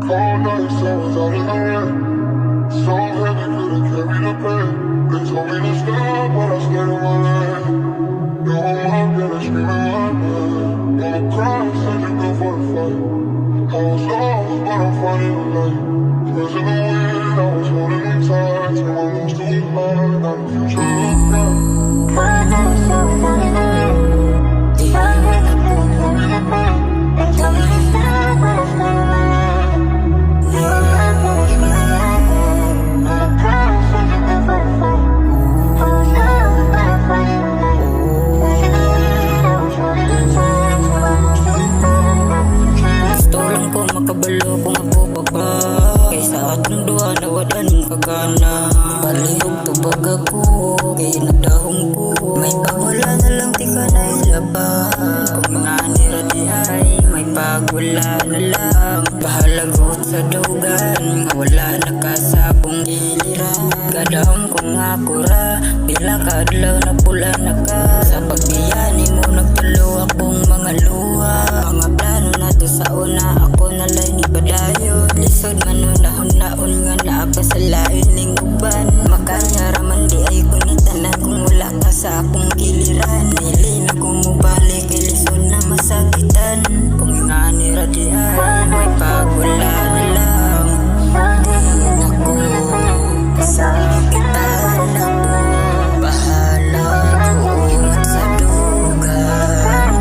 Cold nights, I was out in the rain. So heavy, couldn't carry the pain. They told me to stop, but I stayed in my lane. No, I'm up, and I scream in my bed. I'ma cry, said you good for the fight. I was lost, but I'm finding the light. Words in the wind, I was holding them tight. Till my moves to his mind, got the future looked at. Cold nights, I was out in the rain. So heavy, couldn't carry the pain. They told me to stop, but I stayed in my lane. Makabalo kung ako baba kaysa atong duha na wala ning kagana. Palihog tubag ako kay nagdahong ko. May pawala na lang di ka na ilaban. Kung mga nira di ay may pagwala na lang. Bahalagot sa dugan wala nakasabong iliran. Gadahong kong akura pila kadlaw na pula na ka. Sa pagbiyani mo nagtalo akong mga luha. Mga plano na to sa una ako nalay ni badayon. Lisod manunahon-naon nga naapa sa lain ning uban. Makanyara man di ay kunitanan kung wala ka sa akong giliran. Dili na kung mubalik kay lisod na masakitan. Kung nga nira di ay may pagwala na lang. Di na ko masakitan ako. Bahala ko at sa dugan.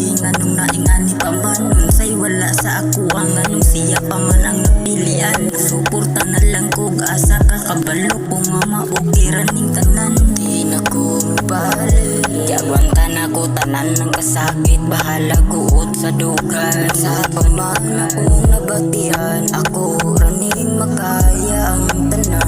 Sa anong naingani pa man unsay wala sa ako ang anong siya pa man ang napilian. Suporta na lang ko asa ka kabalo ko nga maukiran ning tanan. Di na ko mabalik yagwantan ako tanan ng kasakit. Bahala kuot sa dugan. Sa pamana kong nabatian ako raning makaya ang tanan.